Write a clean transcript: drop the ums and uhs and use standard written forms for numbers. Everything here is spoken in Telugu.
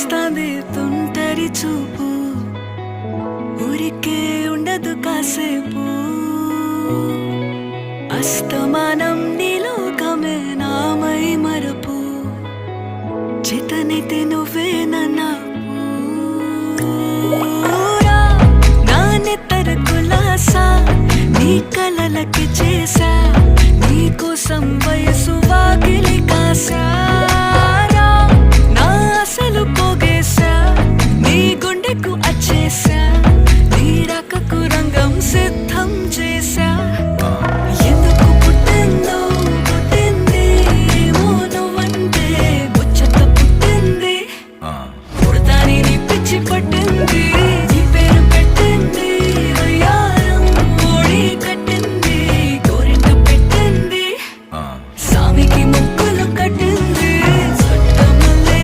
వస్తాంది తుంటరి చూపు, ఊరికే ఉండదు కాసేపు. అస్తమానం నీలోకమే నామై మరపు, చేతనైతే నువ్వే నాన్నెత్తర కులాసా నీ కలలకి చేసా, నీ కోసం వయసు వాకిలి కాసా.